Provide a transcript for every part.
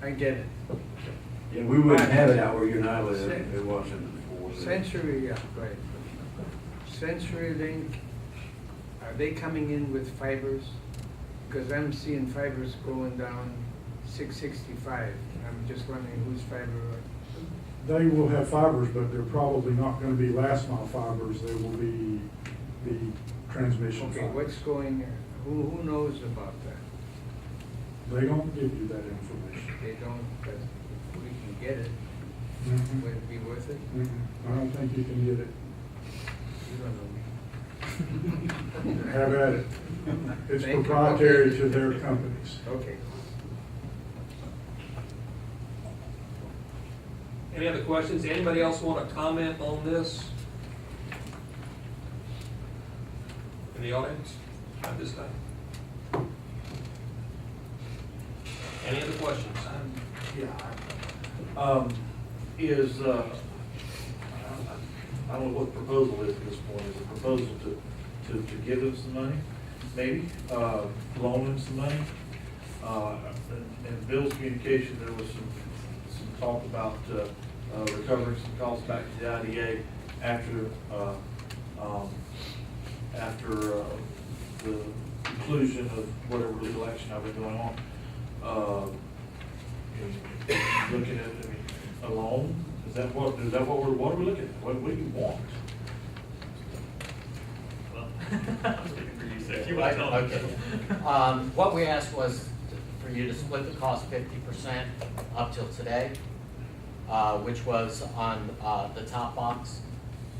I get it. Yeah, we wouldn't have it out where you're not with it, it wasn't before. Century, yeah, right. CenturyLink, are they coming in with fibers? Because I'm seeing fibers going down 665. I'm just wondering whose fiber. They will have fibers, but they're probably not gonna be last mile fibers, they will be the transmission Okay, fibers. what's going, who knows about that? They don't give you that information. They don't, but we can get it. Mhm. Would it be worth it? Mhm. I don't think you can get it. You don't know me. Have at it. It's Thank you. proprietary Okay. to their companies. Okay. Any other questions? Anybody else want to comment on this? In the audience at this time? Any other questions? Yeah. Is, I don't know what the proposal is at this point. Is the proposal to give them some money, maybe, loan them some money? In Bill's communication, there was some talk about recovering some costs back to the IDA after the conclusion of whatever legal action I've been going on. Looking at, I mean, a loan, is that what are we looking at? What do you want? I'm looking for you, sir. If you want to tell me. Okay. What we asked was for you to split the cost 50% up till today, which was on the top box,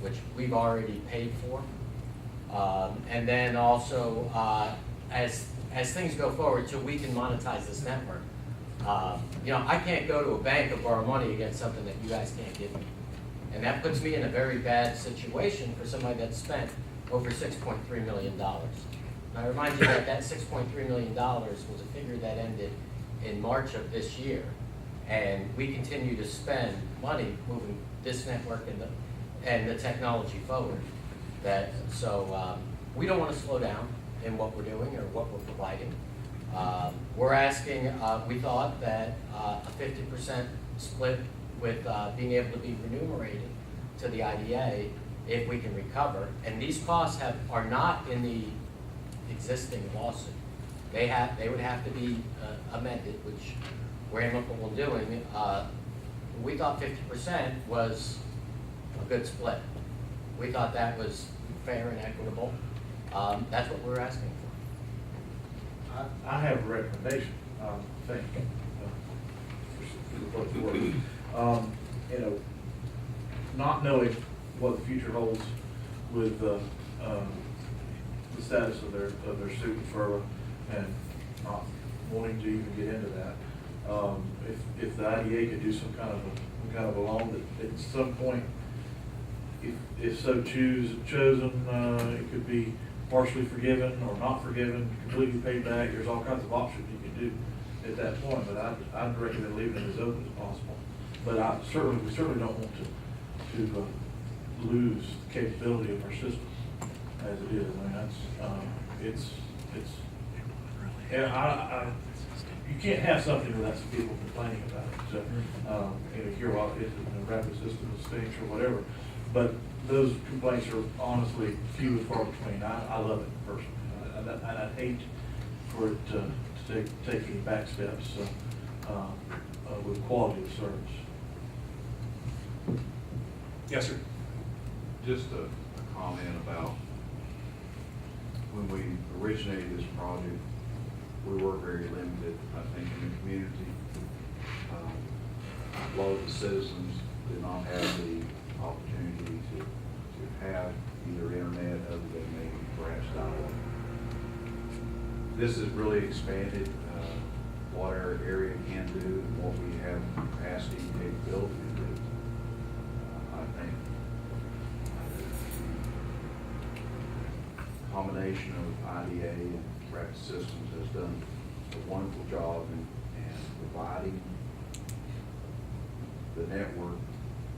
which we've already paid for. And then also, as things go forward, till we can monetize this network, you know, I can't go to a bank and borrow money against something that you guys can't give me. And that puts me in a very bad situation for somebody that spent over $6.3 million. Now, I remind you that that $6.3 million was a figure that ended in March of this year. And we continue to spend money moving this network and the technology forward. So we don't want to slow down in what we're doing or what we're providing. We're asking, we thought that a 50% split with being able to be remunerated to the IDA if we can recover. And these costs are not in the existing lawsuit. They would have to be amended, which we're amicable in doing. We thought 50% was a good split. We thought that was fair and equitable. That's what we're asking for. I have a recommendation, thank you. For the work. You know, not knowing what the future holds with the status of their suit with FERPA and not wanting to even get into that. If the IDA could do some kind of a loan that at some point, if so chosen, it could be partially forgiven or not forgiven, completely paid back. There's all kinds of options you can do at that point, but I'd recommend leaving it as open as possible. But we certainly don't want to lose the capability of our system as it is. I mean, that's, you can't have something without some people complaining about it. So, you hear a lot of it, the rapid system stinks or whatever, but those complaints are honestly few and far between. I love it personally, and I'd hate for it to take any back steps with quality of service. Yes, sir. Just a comment about when we originated this project, we were very limited, I think, in the community. A lot of the citizens did not have the opportunity to have either internet other than maybe perhaps dial-up. This has really expanded what our area can do and what we have capacity and capability to do. I think the combination of IDA and Rapid Systems has done a wonderful job in providing the network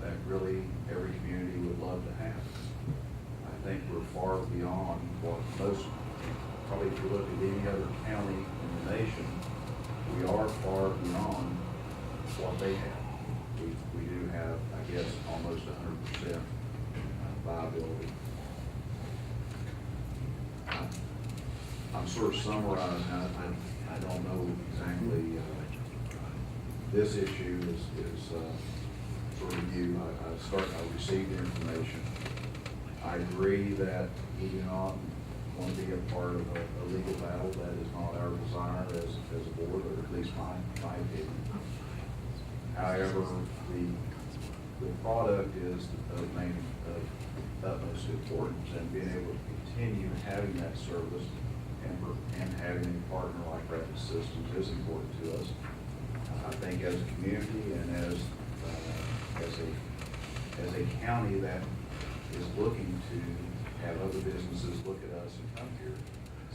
that really every community would love to have. I think we're far beyond what most, probably if you look at any other county in the nation, we are far beyond what they have. We do have, I guess, almost 100% viability. I'm sort of summarizing, I don't know exactly, this issue is sort of new. I received the information. I agree that we do not want to be a part of a legal battle. That is not our desire as a board, or at least my opinion. However, the product is of utmost importance, and being able to continue having that service and having a partner like Rapid Systems is important to us. I think as a community and as a county that is looking to have other businesses look at us and come here,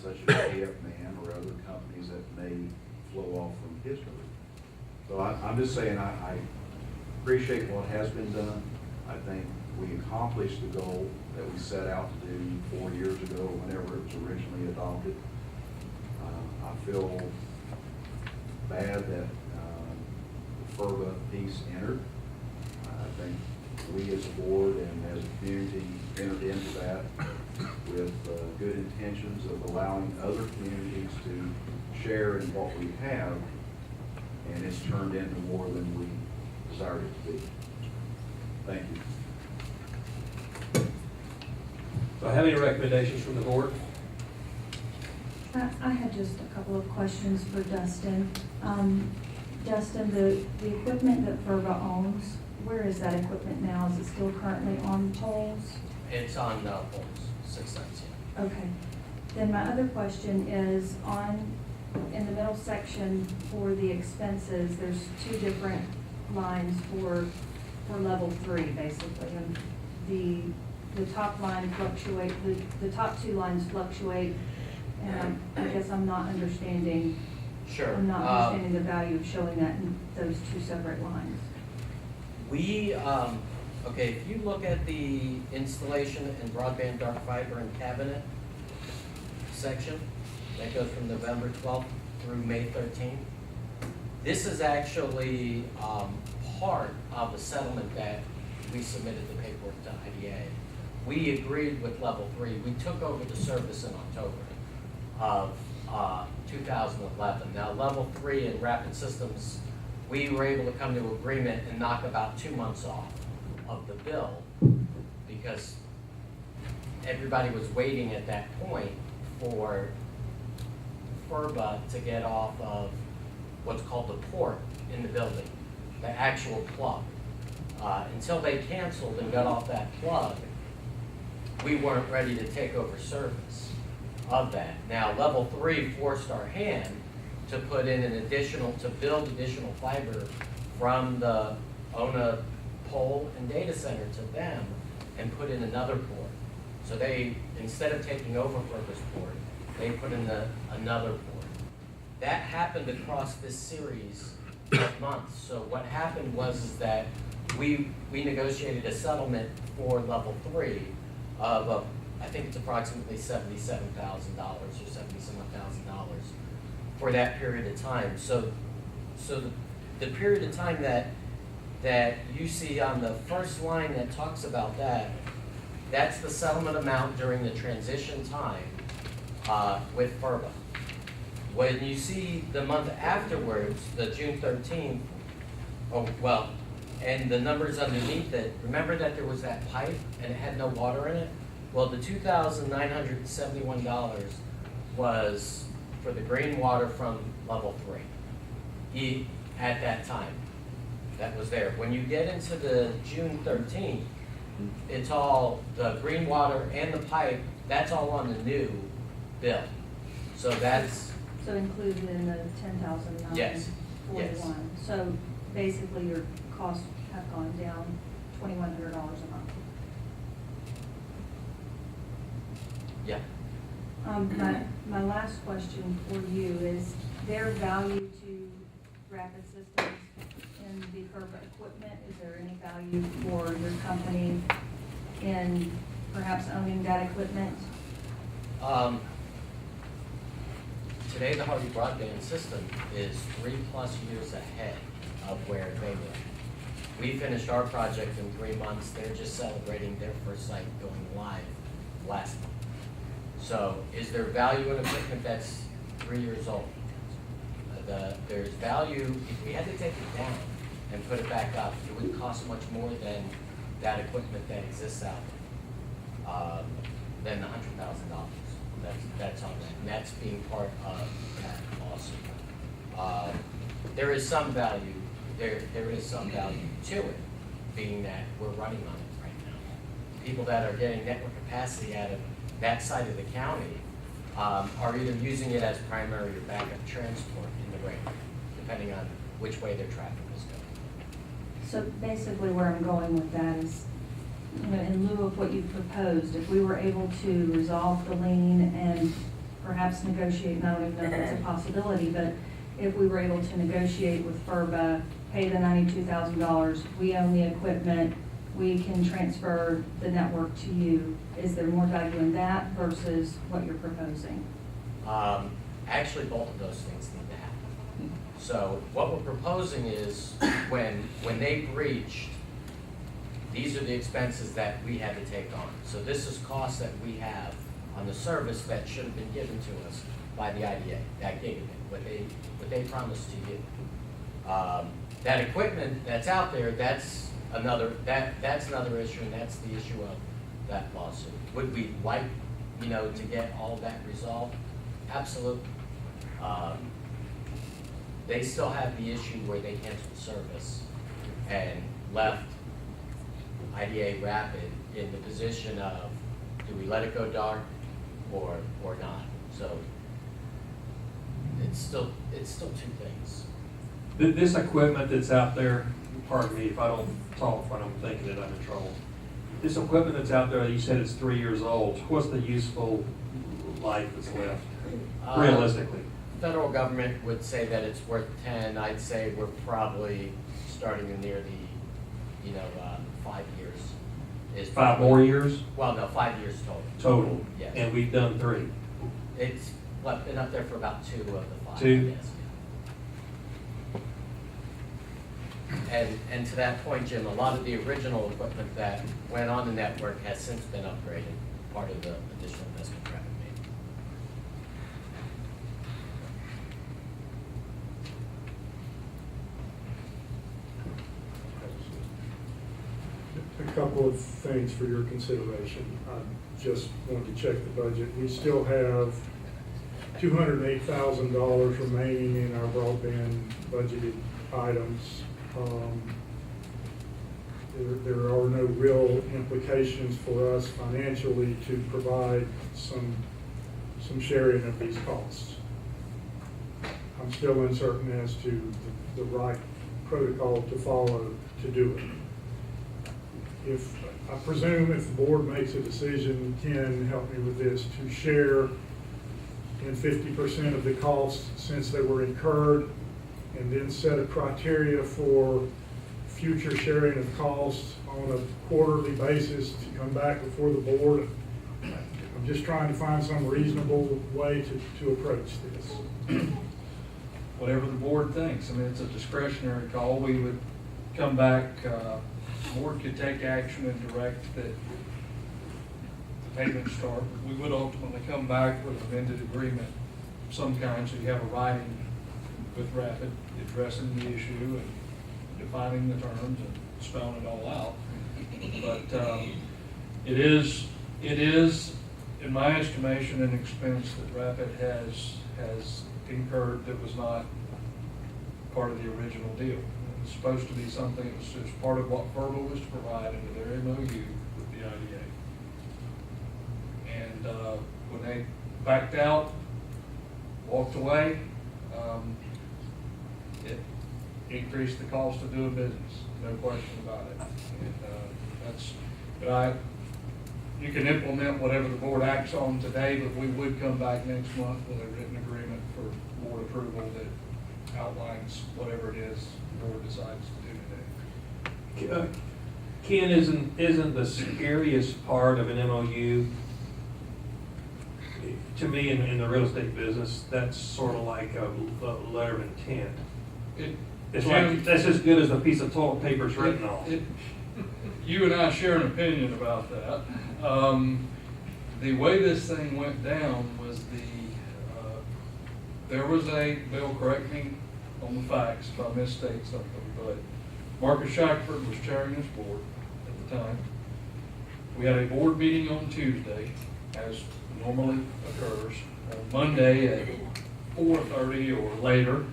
such as AF-Man or other companies that may flow off from history. So I'm just saying, I appreciate what has been done. I think we accomplished the goal that we set out to do 4 years ago, whenever it was originally adopted. I feel bad that the FERBA piece entered. I think we as a board and as a community entered into that with good intentions of allowing other communities to share in what we have, and it's turned into more than we desired it to be. Thank you. So have any recommendations from the board? I had just a couple of questions for Dustin. Justin, the equipment that FERBA owns, where is that equipment now? Is it still currently on poles? It's on poles, 6 cents, yeah. Okay. Then my other question is in the middle section for the expenses, there's 2 different lines for level 3, basically. And the top line fluctuate, the top 2 lines fluctuate, and I guess I'm not understanding. Sure. I'm not understanding the value of showing that in those 2 separate lines. We, okay, if you look at the installation and broadband dark fiber and cabinet section, that goes from November 12th through May 13th. This is actually part of the settlement that we submitted the paperwork to IDA. We agreed with level 3. We took over the service in October of 2011. Now, level 3 in Rapid Systems, we were able to come to agreement and knock about 2 months off of the bill because everybody was waiting at that point for FERBA to get off of what's called the port in the building, the actual plug. Until they canceled and got off that plug, we weren't ready to take over service of that. Now, level 3 forced our hand to put in to build additional fiber from the ONA pole and data center to them and put in another port. So they, instead of taking over FERBA's port, they put in another port. That happened across this series of months. So what happened was that we negotiated a settlement for level 3 of, I think it's approximately $77,000 or $77,000 for that period of time. So the period of time that you see on the first line that talks about that, that's the settlement amount during the transition time with FERBA. When you see the month afterwards, the June 13th, and the numbers underneath it, remember that there was that pipe and it had no water in it? Well, the $2,971 was for the green water from level 3 at that time. That was there. When you get into the June 13th, it's all the green water and the pipe, that's all on the new bill. So that's... So included in the 10,941. Yes. So basically your costs have gone down $2,100 a month. Yeah. My last question for you is their value to Rapid Systems in the FERBA equipment. Is there any value for your company in perhaps owning that equipment? today the Harvey broadband system is 3+ years ahead of where they were. We finished our project in 3 months. They're just celebrating their first site going live last month. So is there value in equipment that's 3 years old? There's value, if we had to take it down and put it back up, it would cost much more than that equipment that exists out there, than the $100,000. That's on that, and that's being part of that lawsuit. There is some value, there is some value to it, being that we're running on it right now. People that are getting network capacity out of that side of the county are either using it as primary or backup transport in the rain, depending on which way their traffic is going. So basically where I'm going with that is, you know, in lieu of what you proposed, if we were able to resolve the lien and perhaps negotiate, and I don't even know if that's a possibility, but if we were able to negotiate with FERBA, pay the $92,000, we own the equipment, we can transfer the network to you, is there more value in that versus what you're proposing? Actually, both of those things need to happen. So what we're proposing is when they breached, these are the expenses that we had to take on. So this is costs that we have on the service that should have been given to us by the IDA, that gigabit, what they promised to you. That equipment that's out there, that's another issue, and that's the issue of that lawsuit. Would we like, you know, to get all of that resolved? Absolutely. They still have the issue where they canceled service and left IDA Rapid in the position of, do we let it go dark or not? So it's still two things. This equipment that's out there, pardon me if I don't talk when I'm thinking that I'm in trouble. This equipment that's out there, you said it's 3 years old. What's the useful life that's left, realistically? Federal government would say that it's worth 10. I'd say we're probably starting near the, 5 years. Is 5 more years? Well, no, 5 years total. Total? Yes. And we've done 3? It's been up there for about 2 of the 5. 2? Yes. And to that point, Jim, a lot of the original equipment that went on the network has since been upgraded, part of the additional investment Rapid made. A couple of things for your consideration. I just wanted to check the budget. We still have $208,000 remaining in our broadband budgeted items. There are no real implications for us financially to provide some sharing of these costs. I'm still uncertain as to the right protocol to follow to do it. I presume if the board makes a decision, Ken, help me with this, to share in 50% of the costs since they were incurred, and then set a criteria for future sharing of costs on a quarterly basis to come back before the board. I'm just trying to find some reasonable way to approach this. Whatever the board thinks. I mean, it's a discretionary call. We would come back, the board could take action and direct that the payment start. We would ultimately come back with an amended agreement of some kind, so you have a writing with Rapid addressing the issue and defining the terms and spelling it all out. But it is, in my estimation, an expense that Rapid has incurred that was not part of the original deal. It was supposed to be something that was just part of what FERBA was to provide into their MOU with the IDA. And when they backed out, walked away, it increased the cost of doing business, no question about it. And you can implement whatever the board acts on today, but we would come back next month with a written agreement for board approval that outlines whatever it is the board decides to do today. Ken, isn't the scariest part of an MOU to me, in the real estate business, that's sort of like a letter of intent. It's like, that's as good as a piece of toilet paper it's written on. You and I share an opinion about that. The way this thing went down was there was a, Bill, correct me on the facts if I misstate something, but Marcus Shackford was chairing this board at the time. We had a board meeting on Tuesday, as normally occurs. On Monday at 4:30 or later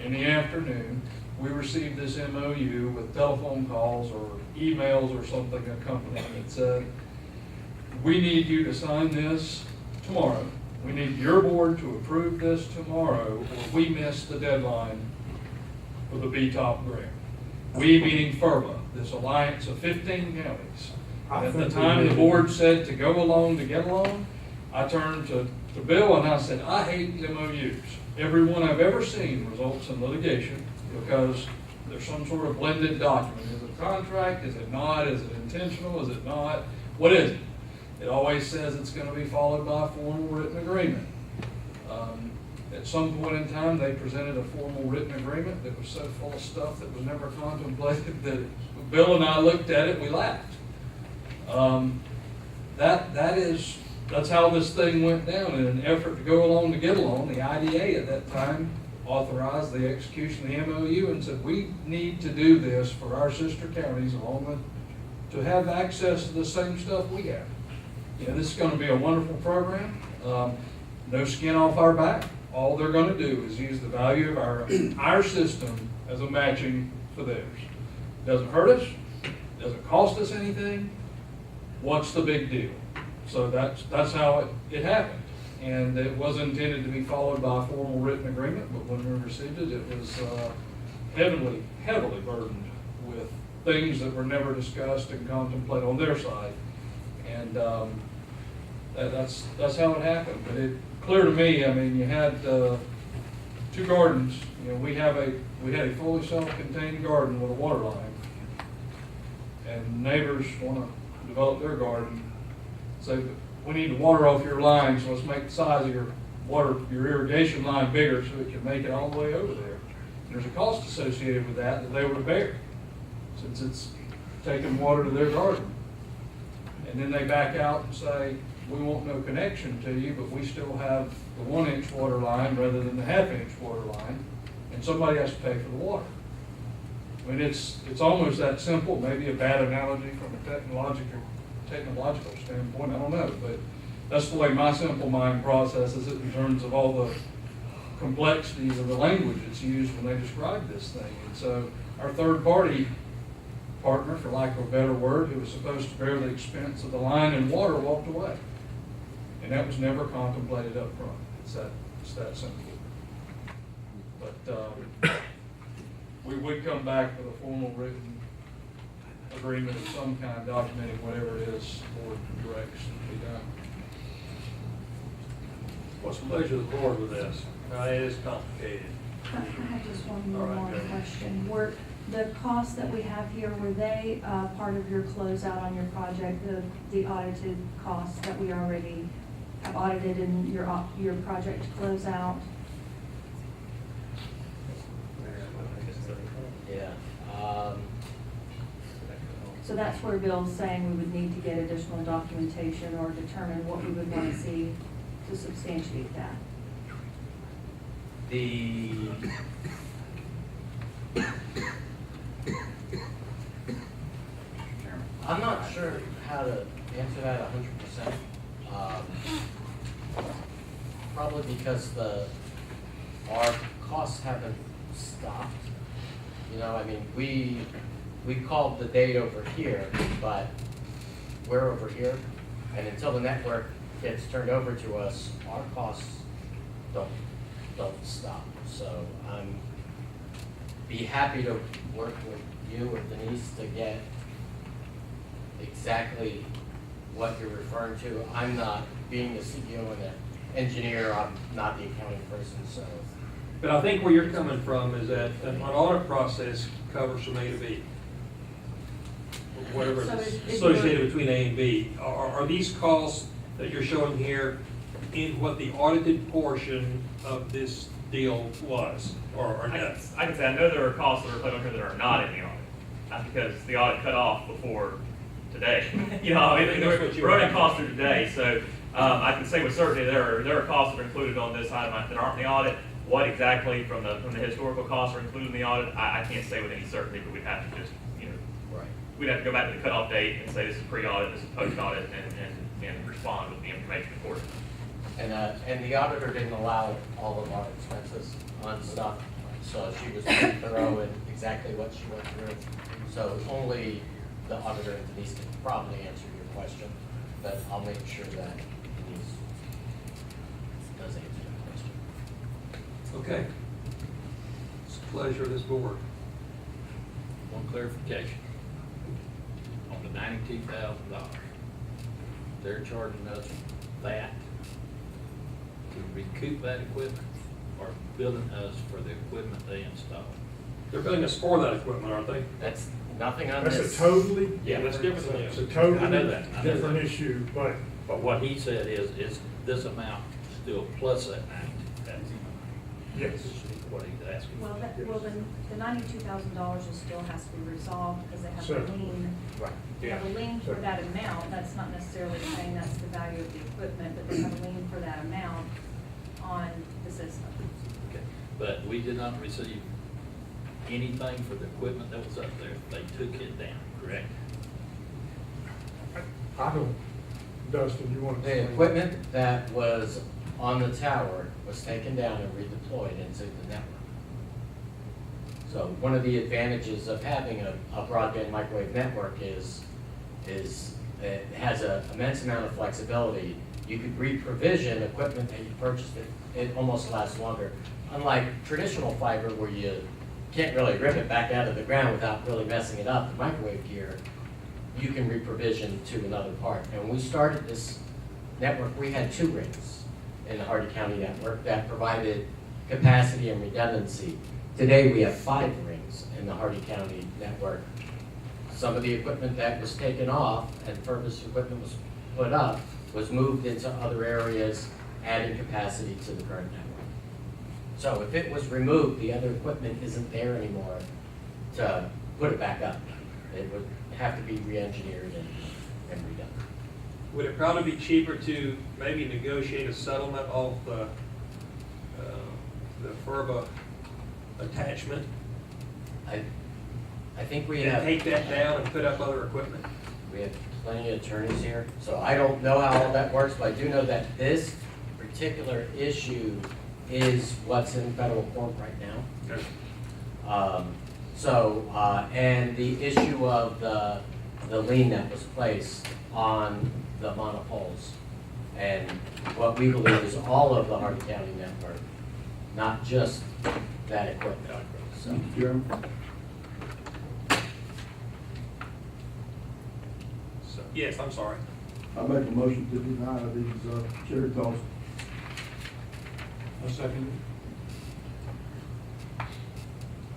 in the afternoon, we received this MOU with telephone calls or emails or something accompanying it. Said, we need you to sign this tomorrow. We need your board to approve this tomorrow, or we miss the deadline for the BTOP grant. We meaning FERBA, this alliance of 15 counties. And at the time the board said to go along, to get along, I turned to Bill and I said, I hate MOUs. Every one I've ever seen results in litigation because there's some sort of blended document. Is it a contract? Is it not? Is it intentional? Is it not? What is it? It always says it's going to be followed by a formal written agreement. At some point in time, they presented a formal written agreement that was so full of stuff that was never contemplated that Bill and I looked at it, we laughed. That's how this thing went down. In an effort to go along to get along, the IDA at that time authorized the execution of the MOU and said, we need to do this for our sister counties to have access to the same stuff we have. You know, this is going to be a wonderful program. No skin off our back. All they're going to do is use the value of our system as a matching for theirs. Doesn't hurt us. Doesn't cost us anything. What's the big deal? So that's how it happened. And it was intended to be followed by a formal written agreement, but when we received it, it was heavily burdened with things that were never discussed and contemplated on their side. And that's how it happened. But it clear to me, I mean, you had two gardens. You know, we had a fully self-contained garden with a water line, and neighbors want to develop their garden. So we need to water off your line, so let's make the size of your irrigation line bigger so it can make it all the way over there. And there's a cost associated with that they were to bear, since it's taking water to their garden. And then they back out and say, we want no connection to you, but we still have the 1-inch water line rather than the 1/2-inch water line, and somebody has to pay for the water. I mean, it's almost that simple, maybe a bad analogy from a technological standpoint, I don't know, but that's the way my simple mind processes it in terms of all the complexities of the language that's used when they describe this thing. And so our third party partner, for lack of a better word, who was supposed to bear the expense of the line and water, walked away. And that was never contemplated up front. It's that simple. But we would come back with a formal written agreement of some kind documenting whatever it is the board directs to be done. What's the pleasure of the board with this? It is complicated. I have just one All right, more go ahead. question. Were the costs that we have here, were they part of your closeout on your project, the audited costs that we already have audited in your project closeout? Yeah. So that's where Bill's saying we would need to get additional documentation or determine what we would want to see to substantiate that. I'm not sure how to answer that 100%. Probably because our costs haven't stopped. You know, I mean, we called the date over here, but we're over here, and until the network gets turned over to us, our costs don't stop. So I'm be happy to work with you or Denise to get exactly what you're referring to. I'm not, being the CEO and the engineer, I'm not the accounting person, so. But I think where you're coming from is that an audit process covers from A to B. Whatever So is if associated between A and B. Are these costs that you're showing here in what the audited portion of this deal was, or no? I can say, I know there are costs that are put on here that are not in the audit, because the audit cut off before today. You know, I mean, That's what you we're running have. costs through today, so, I can say with certainty there are costs that are included on this item that aren't in the audit. What exactly from the historical costs are included in the audit, I can't say with any certainty, but we'd have to just, you know, Right. we'd have to go back to the cutoff date and say this is pre-audit, this is post-audit, and respond with the information accordingly. And the auditor didn't allow all of our expenses on stuff, so she was pretty thorough in exactly what she went through. So only the auditor and Denise can probably answer your question, but I'll make sure that Denise does answer your question. Okay. It's a pleasure of this board. One clarification. On the $92,000, they're charging us that to recoup that equipment or billing us for the equipment they installed? They're billing us for that equipment, aren't they? That's nothing on That's this. a totally. Yeah, that's different than It's this. a totally I know that. different issue, but But what he said is this amount still plus that 92,000? yes. Is what he's asking. Well, the $92,000 still has to be resolved because they have Sure. a lien. Right. They have a lien for Sure. that amount. That's not necessarily saying that's the value of the equipment, but they have a lien for that amount on the system. Okay. But we did not receive anything for the equipment that was up there. They took it down, correct? I don't, Dustin, you want to? The equipment that was on the tower was taken down and redeployed into the network. So one of the advantages of having a broadband microwave network is it has an immense amount of flexibility. You could re-provision equipment that you purchased, it almost lasts longer. Unlike traditional fiber where you can't really rip it back out of the ground without really messing it up, the microwave gear, you can re-provision to another part. And when we started this network, we had 2 rings in the Hardy County network that provided capacity and redundancy. Today, we have 5 rings in the Hardy County network. Some of the equipment that was taken off and furthest equipment was put up was moved into other areas, adding capacity to the current network. So if it was removed, the other equipment isn't there anymore to put it back up. It would have to be re-engineered and redone. Would it probably be cheaper to maybe negotiate a settlement of the FERBA attachment? I think we And have. take that down and put up other equipment? We have plenty of attorneys here, so I don't know how all that works, but I do know that this particular issue is what's in federal court right now. Okay. And the issue of the lien that was placed on the monopoles, and what we believe is all of the Hardy County network, not just that equipment, so. Mr. Chairman, So, yes, I'm sorry. I make a motion to deny these, cherry costs. A second.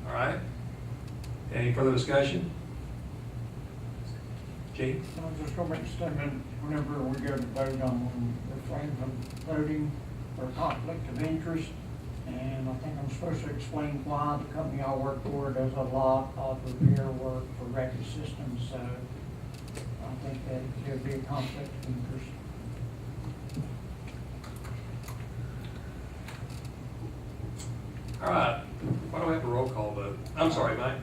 All right. Any further discussion? Gene? I'm just gonna make a statement, whenever we go to vote, I'm refraining from voting for conflict of interest. And I think I'm supposed to explain why the company I work for does a lot of repair work for record systems, so I think that there'd be a conflict of interest. All right. Why don't we have a roll call vote? I'm sorry, Mike.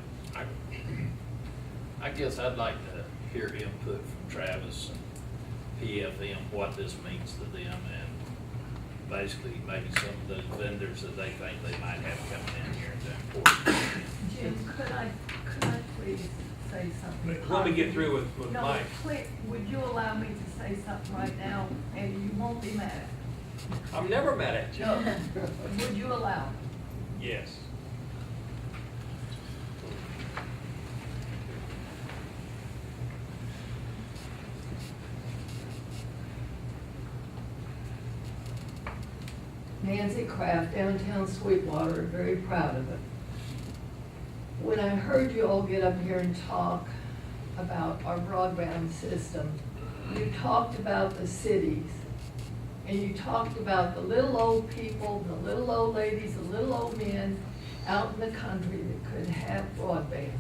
I guess I'd like to hear input from Travis and PFM, what this means to them, and basically maybe some of those vendors that they think they might have coming in here and doing for them. Jim, could I please say something? Let me get through with No, Mike. please, would you allow me to say something right now, and you won't be mad? I'm never mad at you. No, would you allow? Yes. Nancy Kraft, downtown Sweetwater, very proud of it. When I heard you all get up here and talk about our broadband system, you talked about the cities and you talked about the little old people, the little old ladies, the little old men out in the country that could have broadband.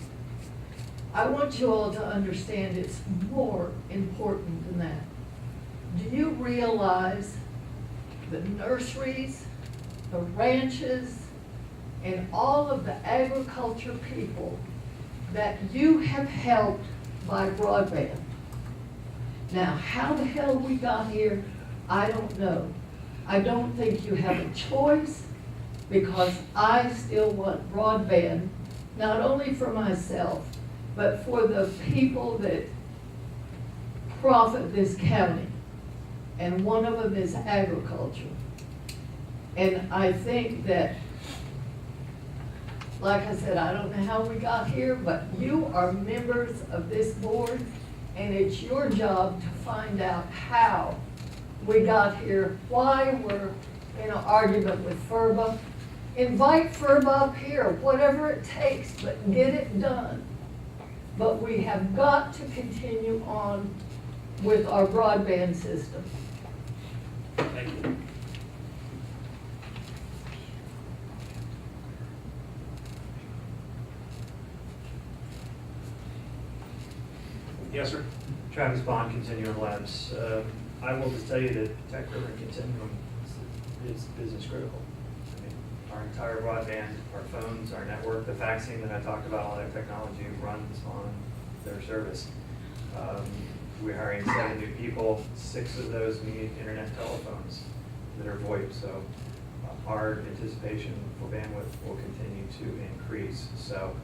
I want you all to understand it's more important than that. Do you realize the nurseries, the ranches, and all of the agriculture people that you have helped by broadband? Now, how the hell we got here, I don't know. I don't think you have a choice, because I still want broadband, not only for myself, but for the people that profit this county. And one of them is agriculture. And I think that, like I said, I don't know how we got here, but you are members of this board, and it's your job to find out how we got here, why we're in an argument with FERBA. Invite FERBA up here, whatever it takes, but get it done. But we have got to continue on with our broadband system. Thank you. Yes, sir. Travis Bond, Continuum Labs. I will just tell you that Tech River and Continuum is business critical. I mean, our entire broadband, our phones, our network, the faxing that I talked about, all that technology runs on their service. We're hiring 7 new people. 6 of those need internet telephones that are VoIP. So our anticipation for bandwidth will continue to increase. So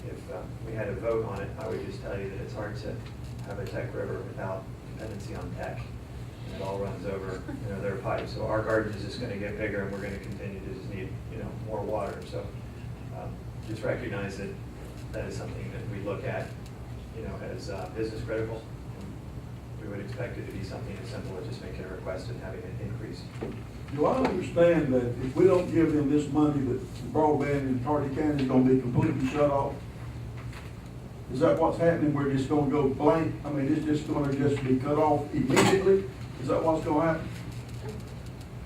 if we had a vote on it, I would just tell you that it's hard to have a Tech River without dependency on tech. And it all runs over, their pipes. So our garden is just going to get bigger, and we're going to continue to just need, more water. So just recognize that that is something that we look at, as business critical. We would expect it to be something as simple as just making a request and having it increase. Do I understand that if we don't give them this money, that broadband in Tardy County is gonna be completely shut off? Is that what's happening? We're just gonna go blank? I mean, it's just gonna be cut off immediately? Is that what's gonna happen?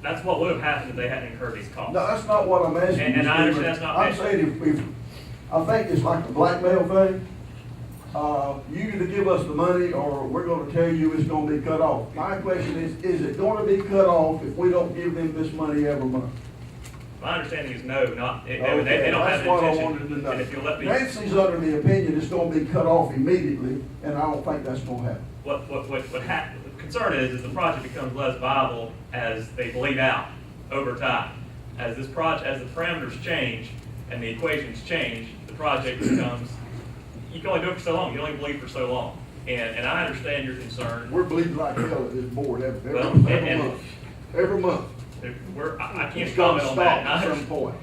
That's what would have happened if they hadn't incurred these costs. No, that's not what I'm asking. And I understand that's not. I'm saying if, I think it's like a blackmail thing. You either give us the money or we're gonna tell you it's gonna be cut off. My question is it gonna be cut off if we don't give them this money every month? My understanding is no, not, they Okay, don't have that's an what I intention. wanted to know. And if you'll let me. Nancy's under the opinion it's gonna be cut off immediately, and I don't think that's gonna happen. The concern is the project becomes less viable as they bleed out over time. As the parameters change and the equations change, the project becomes, you can only do it for so long, you can only bleed for so long. And I understand your concern. We're bleeding like hell at this board every Well, month. Every month. I can't It's gotta comment on stop that. at some point.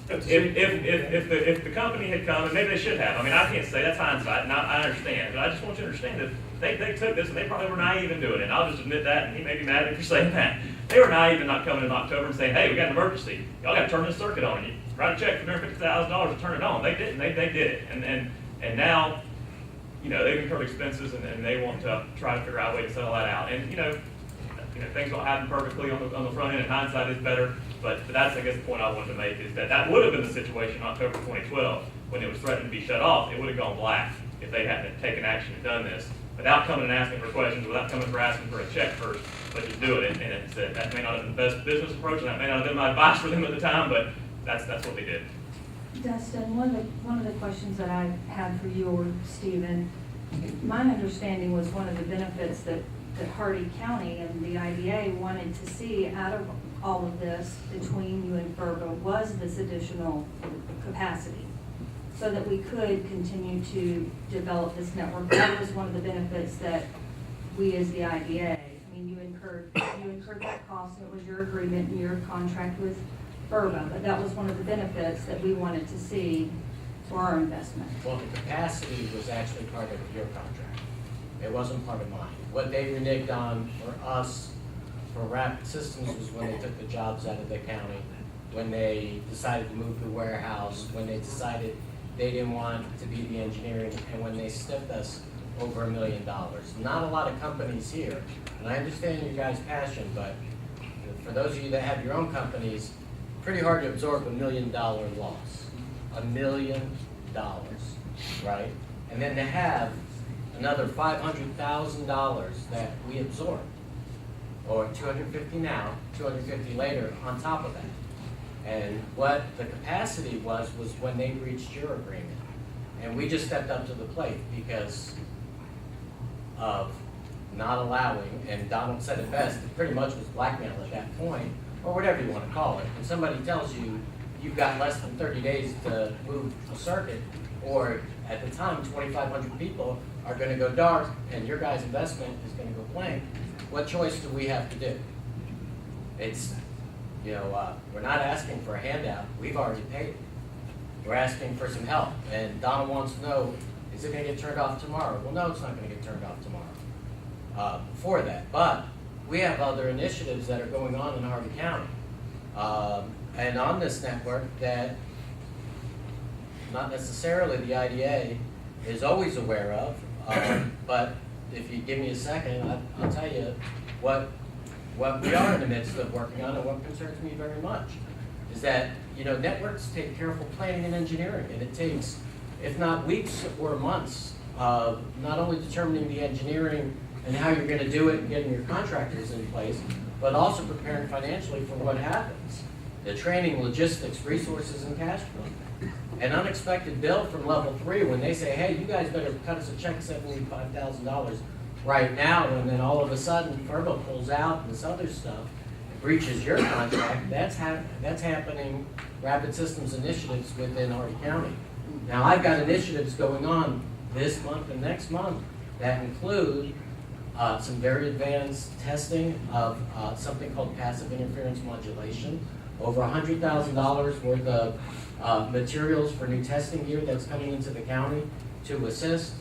If the company had come, and maybe they should have, I mean, I can't say, that's hindsight, and I understand, but I just want you to understand that they took this, and they probably were naive in doing it, and I'll just admit that, and he may be mad at me for saying that. They were naive in not coming in October and saying, hey, we got an emergency, y'all gotta turn this circuit on, and you write a check for $250,000 to turn it on. They didn't, they did it, and now, they've incurred expenses, and they want to try to figure out a way to settle that out, and, things don't happen perfectly on the front end, and hindsight is better, but that's, I guess, the point I wanted to make, is that would have been the situation in October 2012, when it was threatened to be shut off. It would have gone black if they hadn't taken action and done this, without coming and asking for questions, without coming for asking for a check first, but just do it, and that may not have been the best business approach, and that may not have been my advice for them at the time, but that's what they did. Dustin, one of the questions that I had for you or Stephen, my understanding was one of the benefits that Hardy County and the IDA wanted to see out of all of this between you and FERBA was this additional capacity, so that we could continue to develop this network. That was one of the benefits that we as the IDA, I mean, you incurred that cost, and it was your agreement and your contract with FERBA, but that was one of the benefits that we wanted to see for our investment. Well, the capacity was actually part of your contract. It wasn't part of mine. What they reneged on for us, for Rapid Systems, was when they took the jobs out of the county, when they decided to move the warehouse, when they decided they didn't want to be the engineering, and when they stiffed us over $1 million. Not a lot of companies here, and I understand your guys' passion, but for those of you that have your own companies, pretty hard to absorb $1 million loss. $1 million, right? And then to have another $500,000 that we absorb, or 250 now, 250 later on top of that. And what the capacity was when they reached your agreement. And we just stepped up to the plate because of not allowing, and Donald said it best, it pretty much was blackmail at that point, or whatever you want to call it. When somebody tells you you've got less than 30 days to move a circuit, or at the time, 2,500 people are going to go dark, and your guy's investment is going to go blank, what choice do we have to do? It's, you know, we're not asking for a handout. We've already paid it. We're asking for some help. And Donald wants to know, is it going to get turned off tomorrow? Well, no, it's not going to get turned off tomorrow for that. But we have other initiatives that are going on in Harvey County. And on this network that not necessarily the IDA is always aware of, but if you give me a second, I'll tell you what we are in the midst of working on, and what concerns me very much is that, you know, networks take careful planning and engineering, and it takes, if not weeks or months, of not only determining the engineering and how you're going to do it and getting your contractors in place, but also preparing financially for what happens. The training, logistics, resources, and cash flow. An unexpected bill from level 3 when they say, hey, you guys better cut us a check $75,000 right now, and then all of a sudden FERBA pulls out and this other stuff, breaches your contract, that's happening, Rapid Systems initiatives within Harvey County. Now, I've got initiatives going on this month and next month that include some very advanced testing of something called passive interference modulation, over $100,000 worth of materials for new testing gear that's coming into the county to assist,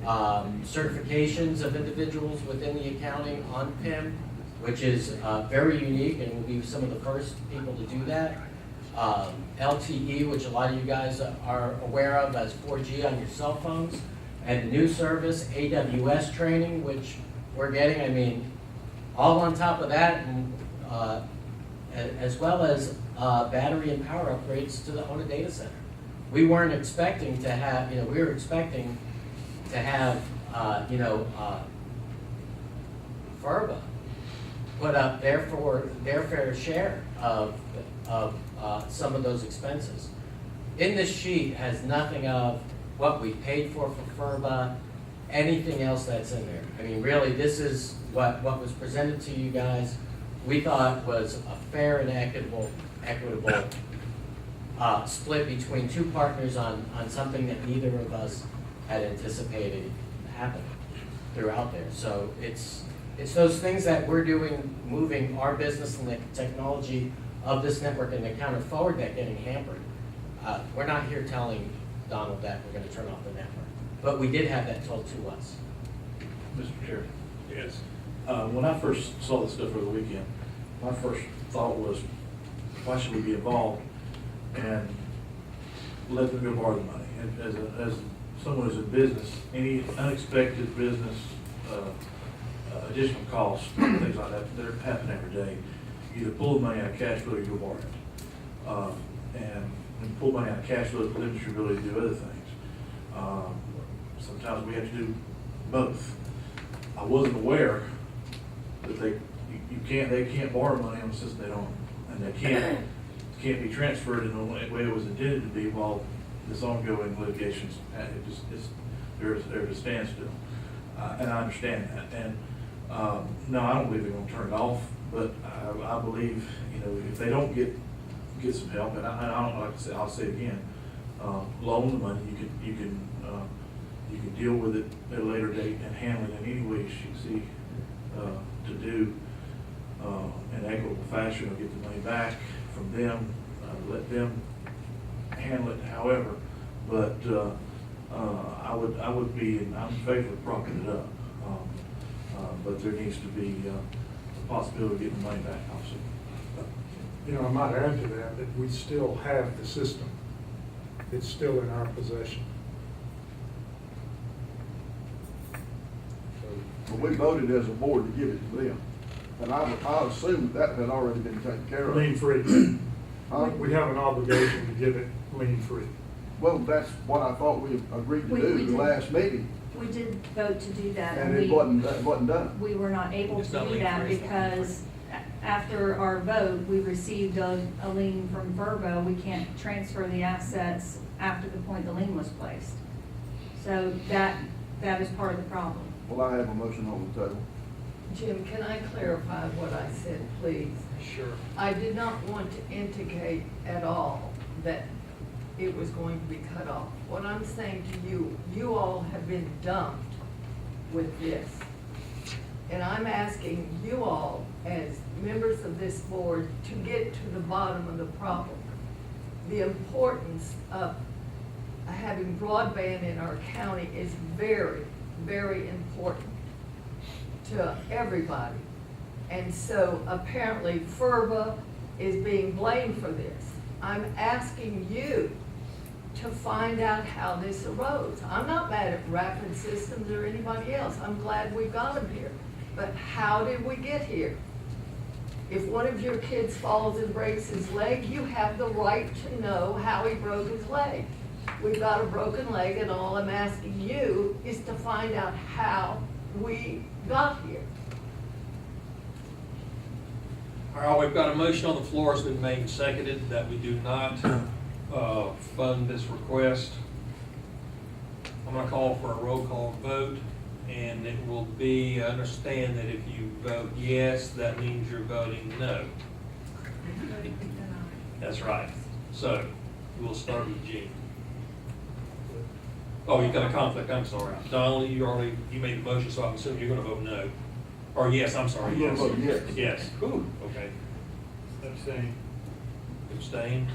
certifications of individuals within the accounting on PIM, which is very unique and will be some of the first people to do that. LTE, which a lot of you guys are aware of as 4G on your cell phones, and the new service, AWS training, which we're getting, I mean, all on top of that, and as well as battery and power upgrades to the ONA data center. We weren't expecting to have, we were expecting to have, FERBA put up their fair share of some of those expenses. In this sheet has nothing of what we paid for FERBA, anything else that's in there. I mean, really, this is what was presented to you guys. We thought was a fair and equitable split between two partners on something that neither of us had anticipated happening throughout there. So it's those things that we're doing, moving our business and the technology of this network and the counter forward that getting hampered. We're not here telling Donald that we're going to turn off the network, but we did have that told to us. Mr. Chair. Yes. When I first saw this stuff over the weekend, my first thought was, why should we be involved and let them go borrow the money? And as someone who's in business, any unexpected business additional costs, things like that, that happen every day. You either pull the money out of cash flow or you go borrow it. And when you pull money out of cash flow, it limits your ability to do other things. Sometimes we have to do both. I wasn't aware that they can't borrow money on the system they own, and they can't be transferred in the way it was intended to be while this ongoing litigation's they're at a standstill. And I understand that. And no, I don't believe they're going to turn it off, but I believe if they don't get some help, and I don't like to say, I'll say it again, loan the money. You can deal with it at a later date and handle it in any way you see to do in equitable fashion, or get the money back from them, let them handle it however. But I would be, and I'm in favor of propping it up. But there needs to be a possibility of getting the money back also. I might add to that we still have the system. It's still in our possession. But we voted as a board to give it to them. And I assume that had already been taken care of. Lien free. Huh? We have an obligation to give it lien free. Well, that's what I thought we agreed to We do did. the last meeting, We did vote to do that. and we- it wasn't done. We were not able It's to not do lien that free. because after our vote, we received a lien from Verbo. We can't transfer the assets after the point the lien was placed. So that is part of the problem. Well, I have a motion on the table. Jim, can I clarify what I said, please? Sure. I did not want to indicate at all that it was going to be cut off. What I'm saying to you, you all have been dumped with this. And I'm asking you all, as members of this board, to get to the bottom of the problem. The importance of having broadband in our county is very, very important to everybody. And so apparently FERBA is being blamed for this. I'm asking you to find out how this arose. I'm not mad at Rapid Systems or anybody else. I'm glad we got them here. But how did we get here? If one of your kids falls and breaks his leg, you have the right to know how he broke his leg. We've got a broken leg, and all I'm asking you is to find out how we got here. All right, we've got a motion on the floor, it's been made and seconded that we do not fund this request. I'm gonna call for a roll call vote, and it will be, understand that if you vote yes, that means you're voting no. That's right. So, we'll start with Gene. Oh, you got a conflict, I'm sorry. Donald, you made the motion, so I'm assuming you're gonna vote no. Or yes, I'm sorry, I'm gonna yes. vote yes. Yes, ooh, okay. Abstain. Abstain.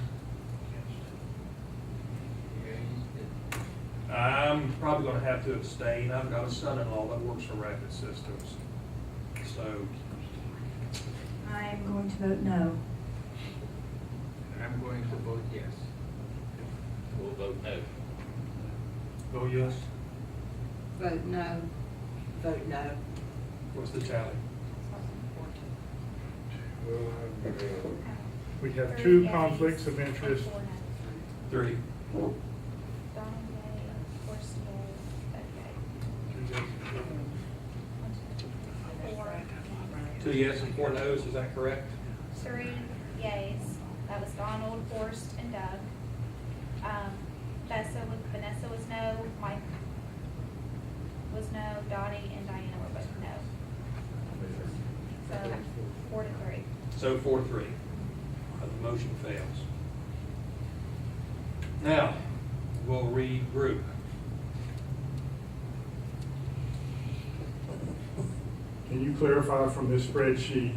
I'm probably gonna have to abstain. I've got a son-in-law that works for Rapid Systems. So, I'm going to vote no. I'm going to vote yes. We'll vote no. vote yes. Vote no. Vote no. What's the tally? We have two conflicts of interest. 3. Two yes and 4 no's, is that correct? 3 yays. That was Donald, Horst, and Doug. Vanessa was no, Mike was no, Dottie and Diana were both no. So 4-3. So 4-3. The motion fails. Now, we'll regroup. Can you clarify from this spreadsheet